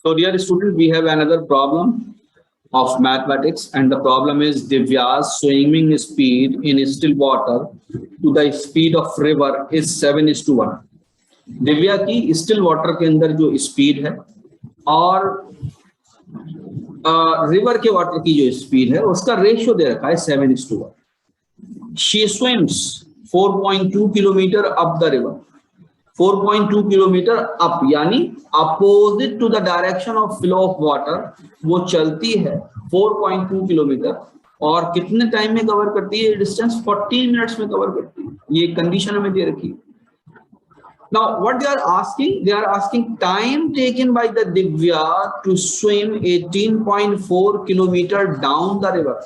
So dear student, we have another problem of mathematics, and the problem is Divya's swimming speed in still water to the speed of river is 7:1. Divya की still water के अंदर जो speed है और river के water की जो speed है उसका रेशियो दे रखा है 7:1. She swims 4.2 kilometre up the river. 4.2 kilometre up यानी opposite to the direction of flow of water वो चलती है 4.2 किलोमीटर और कितने टाइम में कवर करती है डिस्टेंस? 14 मिनट्स में कवर करती है. ये कंडीशन हमें दे रखी है. Now what they are asking time taken by the Divya to swim 18.4 kilometer down the river.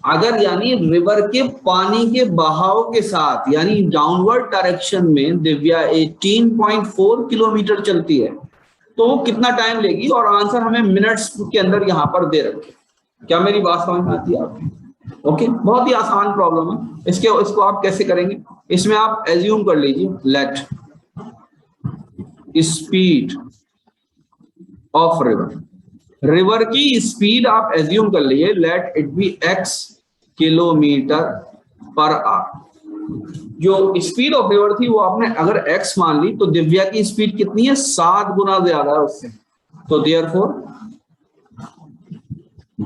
अगर यानी रिवर के पानी के बहाव के साथ यानी डाउनवर्ड डायरेक्शन में दिव्या 18.4 किलोमीटर चलती है तो वो कितना टाइम लेगी, और आंसर हमें मिनट्स के अंदर यहाँ पर दे रखे. क्या मेरी बात समझ में आती है आपको? ओके, बहुत ही आसान प्रॉब्लम है. इसको आप कैसे करेंगे? इसमें आप एज्यूम कर लीजिए लेट स्पीड ऑफ रिवर की स्पीड आप एज्यूम कर लीजिए let it be x kilometre per hour. जो स्पीड ऑफ रिवर थी वो आपने अगर x मान ली तो दिव्या की स्पीड कितनी है? 7 गुना ज्यादा है उससे. तो therefore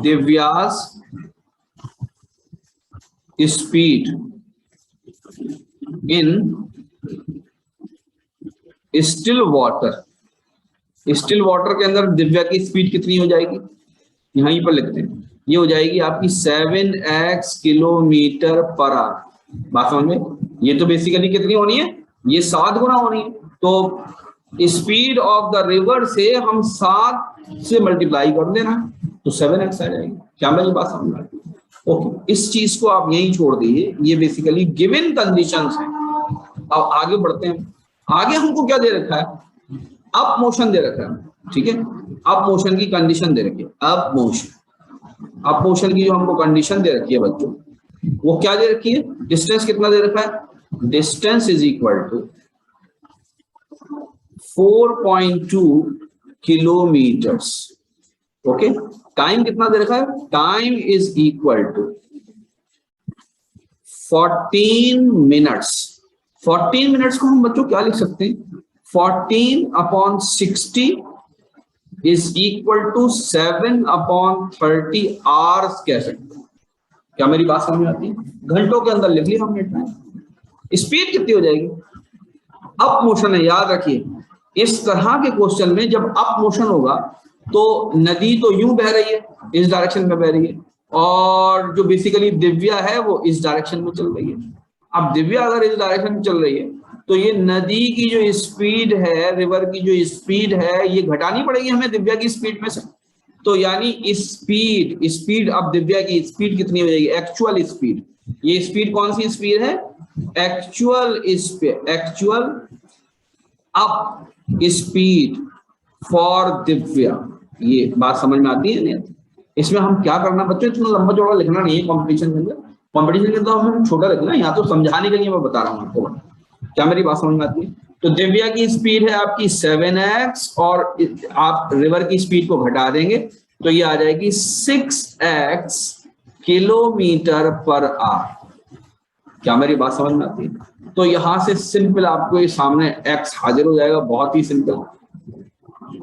Divya's speed in still water के अंदर दिव्या की स्पीड कितनी हो जाएगी? यहीं पर लिखते हैं. ये हो जाएगी आपकी 7x किलोमीटर पर आवर. बात समझ में? ये तो बेसिकली कितनी होनी है? ये 7 गुना होनी है. तो स्पीड ऑफ द रिवर से हम 7 से मल्टीप्लाई कर देना तो 7x आ जाएगी. क्या मेरी बात समझ में आती है? ओके, इस चीज को आप यहीं छोड़ दीजिए. ये बेसिकली गिवन कंडीशंस हैं. अब आगे बढ़ते हैं. आगे हमको क्या दे रखा है? अप मोशन दे रखा है. ठीक है, अप मोशन की कंडीशन दे रखी है. अप मोशन की जो हमको कंडीशन दे रखी है बच्चों, वो क्या दे रखी है? डिस्टेंस कितना दे रखा है? Distance is equal to 4.2 kilometres. Okay, time कितना दे रखा है? Time is equal to 14 minutes. 14 minutes को हम बच्चों क्या लिख सकते हैं? 14/60 इज इक्वल टू 7/30 आवर्स कह सकते हैं. क्या मेरी बात समझ में आती है? घंटों के अंदर लिख लिया हमने. स्पीड कितनी हो जाएगी? अप मोशन है, याद रखिए. इस तरह के क्वेश्चन में जब अप मोशन होगा तो नदी तो यूं बह रही है, इस डायरेक्शन में बह रही है, और जो बेसिकली दिव्या है वो इस डायरेक्शन में चल रही है. अब दिव्या अगर इस डायरेक्शन में चल रही है तो ये नदी की जो स्पीड है, रिवर की जो स्पीड है, ये घटानी पड़ेगी हमें दिव्या की स्पीड में से. तो यानी स्पीड अब दिव्या की स्पीड कितनी हो जाएगी? Actual speed. ये स्पीड कौन सी स्पीड है? Actual up speed for Divya. ये बात समझ में आती है? नहीं आती? इसमें हम क्या करना बच्चों, इतना लंबा चौड़ा लिखना नहीं है. कॉम्पिटिशन के अंदर तो हम छोटा लिखना है. यहाँ तो समझाने के लिए मैं बता रहा हूँ आपको. क्या मेरी बात समझ में आती है? तो दिव्या की स्पीड है आपकी 7x और आप रिवर की स्पीड को घटा देंगे तो ये आ जाएगी 6x किलोमीटर पर आवर. क्या मेरी बात समझ में आती है? तो यहां से सिंपल आपको ये सामने x हाजिर हो जाएगा. बहुत ही सिंपल.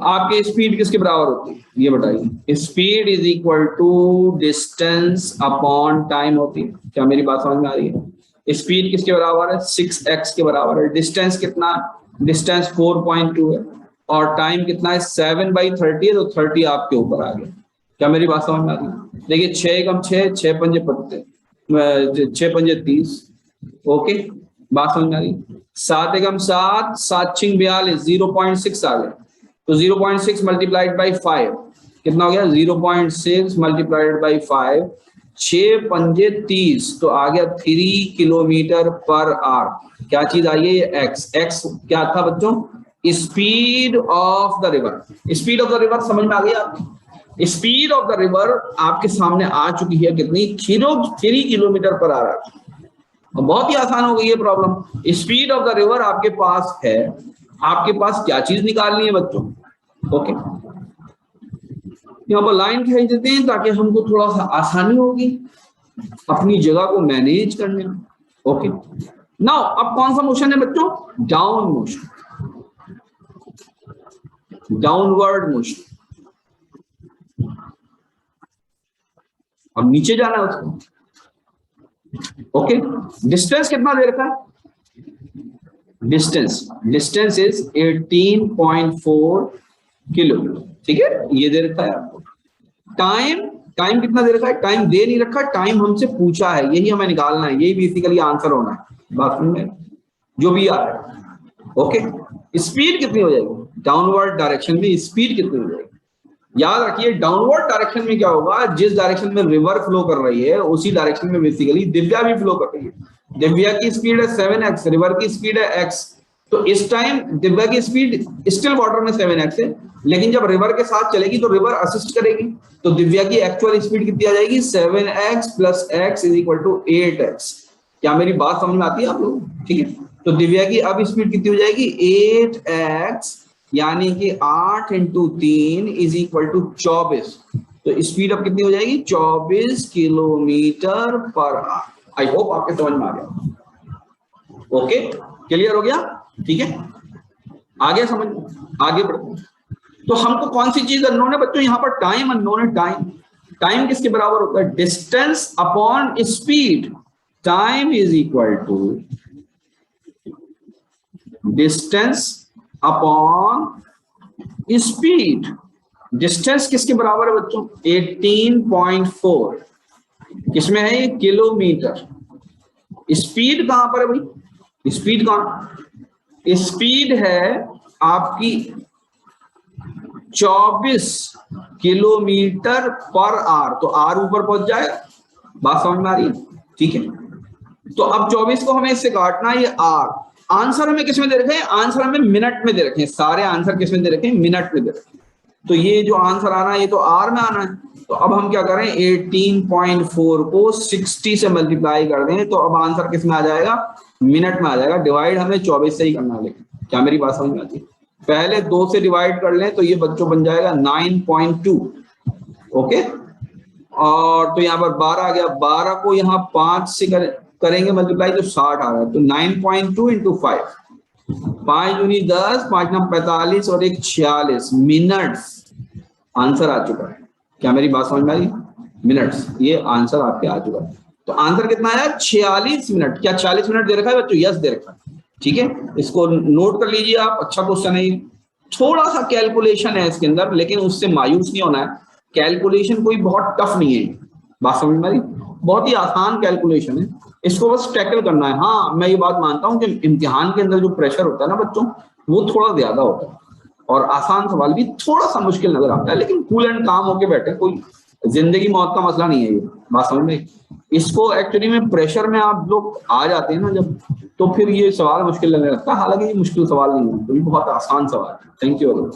आपकी स्पीड किसके बराबर होती है ये बताइए? Speed is equal to distance upon time होती है. क्या मेरी बात समझ में आ रही है? स्पीड किसके बराबर है? 6x के बराबर है. डिस्टेंस कितना? डिस्टेंस 4.2 है और टाइम कितना है? 7/30 है, तो 30 आपके ऊपर आ गया. क्या मेरी बात समझ में आ रही है? देखिए 6 × 6 6 पंजे 6 पंजे 30. ओके, बात समझ में आ रही है? 7 × 7 7 × 42 0.6 आ गया. तो 0.6 मल्टीप्लाइड बाई 5 कितना हो गया? 0.6 मल्टीप्लाइड बाई 5 6 पंजे 30 तो आ गया 3 किलोमीटर पर आवर. क्या चीज आई है? ये x क्या था बच्चों? Speed of the river. Speed of the river समझ में आ गई आपकी? स्पीड ऑफ द रिवर आपके सामने आ चुकी है. कितनी? 3 किलोमीटर पर आवर. बहुत ही आसान हो गई है problem. Speed of the river आपके पास है. आपके पास क्या चीज निकालनी है बच्चों? ओके, यहाँ पर लाइन खींच देते हैं ताकि हमको थोड़ा सा आसानी होगी अपनी जगह को मैनेज करने में। ओके, नाउ अब कौन सा मोशन है बच्चों? Down motion, downward motion. अब नीचे जाना है उसको। ओके, डिस्टेंस कितना दे रखा है? Distance is 18.4 kilometre. ठीक है, ये दे रखा है आपको। टाइम कितना दे रखा है? टाइम दे नहीं रखा, टाइम हमसे पूछा है, यही हमें निकालना है, यही बेसिकली आंसर होना है बात में जो भी आ रहा है। ओके, स्पीड कितनी हो जाएगी? डाउनवर्ड डायरेक्शन में स्पीड कितनी हो जाएगी? याद रखिए डाउनवर्ड डायरेक्शन में क्या होगा, जिस डायरेक्शन में रिवर फ्लो कर रही है उसी डायरेक्शन में बेसिकली दिव्या भी फ्लो कर रही है। दिव्या की स्पीड है 7x, रिवर की स्पीड है x, तो इस टाइम दिव्या की स्पीड स्टिल वाटर में 7x है, लेकिन जब रिवर के साथ चलेगी तो रिवर असिस्ट करेगी, तो दिव्या की एक्चुअल स्पीड कितनी आ जाएगी? 7x plus x is equal to 8x। क्या मेरी बात समझ में आती है आप लोग? ठीक है, तो दिव्या की अब स्पीड कितनी हो जाएगी? 8x, यानी कि 8 इंटू 3 इज इक्वल टू 24। तो स्पीड अब कितनी हो जाएगी? 24 kilometre per hour. I hope आपके समझ में आ गया। ओके, क्लियर हो गया? ठीक है, आगे समझ, आगे बढ़ते। तो हमको कौन सी चीज अननोन है बच्चों? यहाँ पर टाइम अननोन है। टाइम किसके बराबर होता है? Distance upon speed. Time is equal to distance upon speed. Distance किसके बराबर है बच्चों? 18.4, किसमें है ये? किलोमीटर। स्पीड कहां पर है भाई? स्पीड कहां? स्पीड है आपकी 24 किलोमीटर पर आवर, तो आर ऊपर पहुंच जाएगा। बात समझ में आ रही है? ठीक है, तो अब 24 को हमें इससे काटना है, ये आर। आंसर हमें किसमें दे रखे हैं? आंसर हमें मिनट में दे रखे हैं, सारे आंसर किसमें दे रखे हैं? मिनट में दे रखे हैं। तो ये जो आंसर आना है ये तो आर में आना है। तो अब हम क्या करें? 18.4 को 60 से मल्टीप्लाई कर दें, तो अब आंसर किसमें आ जाएगा? मिनट में आ जाएगा। डिवाइड हमें 24 से ही करना है, लेकिन क्या मेरी बात समझ में आती है? पहले 2 से डिवाइड कर लें तो ये बच्चों बन जाएगा 9.2। ओके, और तो यहाँ पर 12 आ गया, 12 को यहाँ 5 से करेंगे मल्टीप्लाई तो 60 आ रहा है। तो 9.2 इंटू 5, 5 दूनी 10, 5 नम 45 और 1 46 मिनट्स आंसर आ चुका है। क्या मेरी बात समझ में आ रही? मिनट्स, ये आंसर आपके आ चुका है। तो आंसर कितना आया? 46 मिनट। क्या 40 मिनट दे रखा है बच्चों? यस दे रखा है। ठीक है, इसको नोट कर लीजिए आप। अच्छा क्वेश्चन है, थोड़ा सा कैलकुलेशन है इसके अंदर, लेकिन उससे मायूस नहीं होना है। कैलकुलेशन कोई बहुत टफ नहीं है, बात समझ में आ रही? बहुत ही आसान कैलकुलेशन है, इसको बस टैकल करना है। हाँ, मैं ये बात मानता हूँ कि इम्तिहान के अंदर जो प्रेशर होता है ना बच्चों, वो थोड़ा ज्यादा होता है और आसान सवाल भी थोड़ा सा मुश्किल नजर आता है, लेकिन कूल एंड काम होके बैठे, कोई जिंदगी मौत का मसला नहीं है ये, बात समझ में? इसको एक्चुअली में प्रेशर में आप लोग आ जाते हैं ना जब, तो फिर ये सवाल मुश्किल लगने लगता है। हालांकि ये मुश्किल सवाल नहीं है, तो ये बहुत आसान सवाल है। Thank you.